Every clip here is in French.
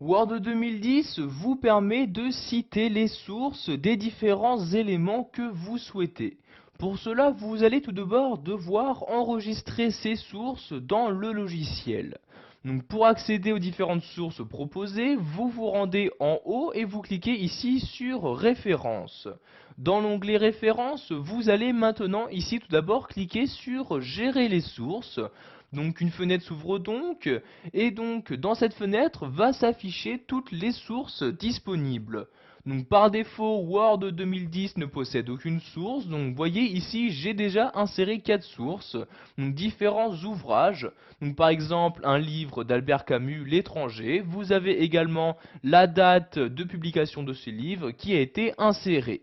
Word 2010 vous permet de citer les sources des différents éléments que vous souhaitez. Pour cela, vous allez tout d'abord devoir enregistrer ces sources dans le logiciel. Donc, pour accéder aux différentes sources proposées, vous vous rendez en haut et vous cliquez ici sur Références. Dans l'onglet Références, vous allez maintenant ici tout d'abord cliquer sur Gérer les sources. Donc une fenêtre s'ouvre donc, et donc dans cette fenêtre va s'afficher toutes les sources disponibles. Donc par défaut, Word 2010 ne possède aucune source, donc vous voyez ici j'ai déjà inséré 4 sources, donc différents ouvrages, donc par exemple un livre d'Albert Camus, L'étranger, vous avez également la date de publication de ce livre qui a été insérée.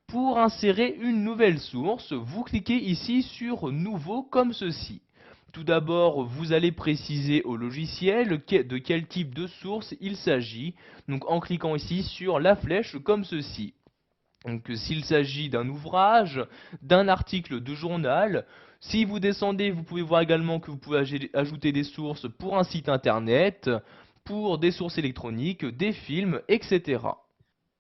Pour insérer une nouvelle source, vous cliquez ici sur Nouveau comme ceci. Tout d'abord, vous allez préciser au logiciel de quel type de source il s'agit, donc en cliquant ici sur la flèche comme ceci. Donc s'il s'agit d'un ouvrage, d'un article de journal, si vous descendez, vous pouvez voir également que vous pouvez ajouter des sources pour un site internet, pour des sources électroniques, des films, etc.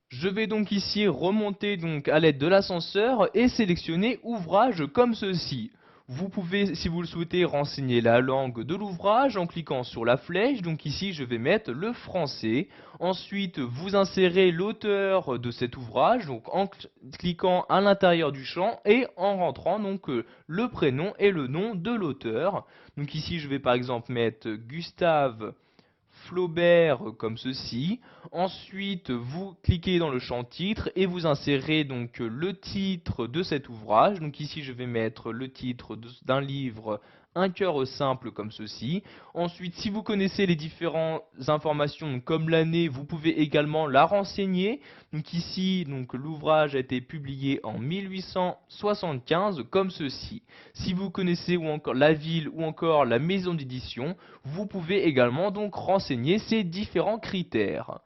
Je vais donc ici remonter donc à l'aide de l'ascenseur et sélectionner ouvrage comme ceci. Vous pouvez, si vous le souhaitez, renseigner la langue de l'ouvrage en cliquant sur la flèche. Donc ici, je vais mettre le français. Ensuite, vous insérez l'auteur de cet ouvrage, donc en cliquant à l'intérieur du champ et en rentrant donc le prénom et le nom de l'auteur. Donc ici, je vais par exemple mettre Gustave Flaubert comme ceci. Ensuite, vous cliquez dans le champ titre et vous insérez donc le titre de cet ouvrage. Donc ici, je vais mettre le titre d'un livre Un cœur simple comme ceci. Ensuite, si vous connaissez les différentes informations comme l'année, vous pouvez également la renseigner. Donc ici, donc l'ouvrage a été publié en 1875 comme ceci. Si vous connaissez ou encore la ville ou encore la maison d'édition, vous pouvez également donc renseigner ces différents critères.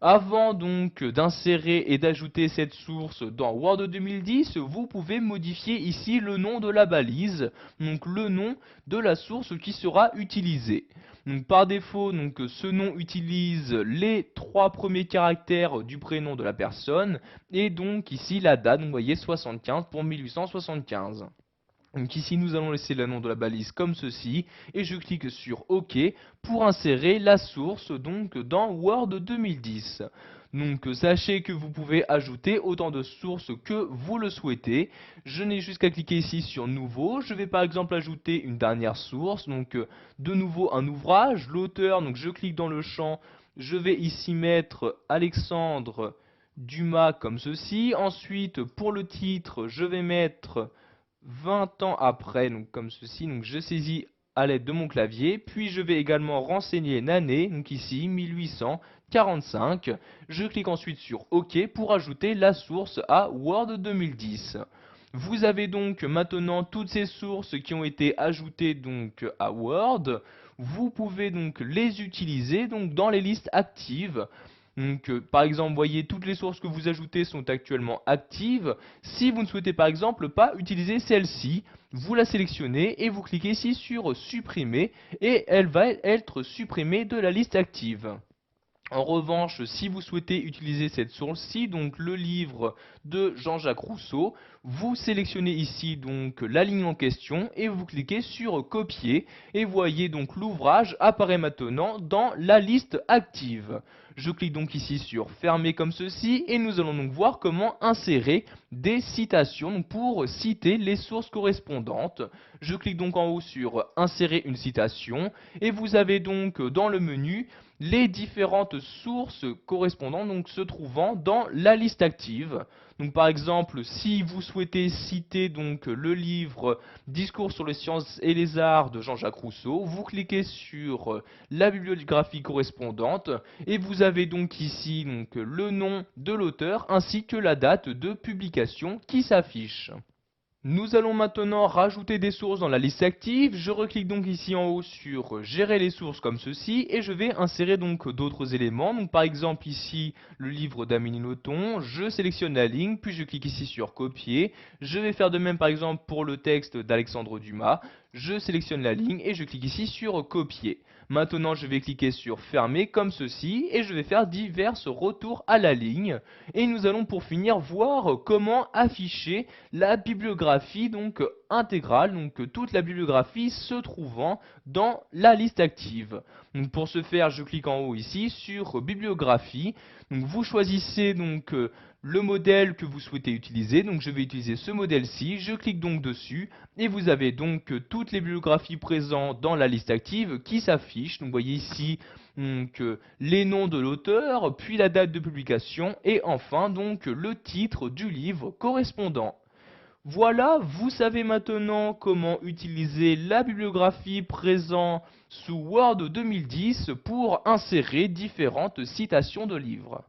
Avant donc d'insérer et d'ajouter cette source dans Word 2010, vous pouvez modifier ici le nom de la balise, donc le nom de la source qui sera utilisée. Donc par défaut, donc, ce nom utilise les 3 premiers caractères du prénom de la personne et donc ici la date, donc, vous voyez 75 pour 1875. Donc ici nous allons laisser le nom de la balise comme ceci et je clique sur OK pour insérer la source donc dans Word 2010. Donc sachez que vous pouvez ajouter autant de sources que vous le souhaitez. Je n'ai juste qu'à cliquer ici sur nouveau. Je vais par exemple ajouter une dernière source, donc de nouveau un ouvrage, l'auteur, donc je clique dans le champ, je vais ici mettre Alexandre Dumas comme ceci. Ensuite pour le titre je vais mettre 20 ans après, donc comme ceci, donc je saisis à l'aide de mon clavier, puis je vais également renseigner l'année, donc ici 1845. Je clique ensuite sur OK pour ajouter la source à Word 2010. Vous avez donc maintenant toutes ces sources qui ont été ajoutées donc à Word. Vous pouvez donc les utiliser donc dans les listes actives. Donc, par exemple, voyez, toutes les sources que vous ajoutez sont actuellement actives. Si vous ne souhaitez par exemple pas utiliser celle-ci, vous la sélectionnez et vous cliquez ici sur supprimer et elle va être supprimée de la liste active. En revanche, si vous souhaitez utiliser cette source-ci, donc le livre de Jean-Jacques Rousseau, vous sélectionnez ici donc la ligne en question et vous cliquez sur copier et voyez donc l'ouvrage apparaît maintenant dans la liste active. Je clique donc ici sur fermer comme ceci et nous allons donc voir comment insérer des citations pour citer les sources correspondantes. Je clique donc en haut sur insérer une citation et vous avez donc dans le menu les différentes sources correspondantes donc se trouvant dans la liste active. Donc par exemple, si vous souhaitez citer donc le livre Discours sur les sciences et les arts de Jean-Jacques Rousseau, vous cliquez sur la bibliographie correspondante et vous avez donc ici donc le nom de l'auteur ainsi que la date de publication qui s'affiche. Nous allons maintenant rajouter des sources dans la liste active. Je reclique donc ici en haut sur gérer les sources comme ceci et je vais insérer donc d'autres éléments. Donc par exemple ici le livre d'Amélie Nothomb, je sélectionne la ligne puis je clique ici sur copier. Je vais faire de même par exemple pour le texte d'Alexandre Dumas. Je sélectionne la ligne et je clique ici sur copier. Maintenant, je vais cliquer sur fermer comme ceci et je vais faire divers retours à la ligne. Et nous allons pour finir voir comment afficher la bibliographie donc intégrale, donc toute la bibliographie se trouvant dans la liste active. Donc pour ce faire, je clique en haut ici sur bibliographie. Donc vous choisissez donc le modèle que vous souhaitez utiliser. Donc je vais utiliser ce modèle-ci. Je clique donc dessus et vous avez donc toutes les bibliographies présentes dans la liste active qui s'affichent. Donc vous voyez ici donc, les noms de l'auteur, puis la date de publication et enfin donc le titre du livre correspondant. Voilà, vous savez maintenant comment utiliser la bibliographie présente sous Word 2010 pour insérer différentes citations de livres.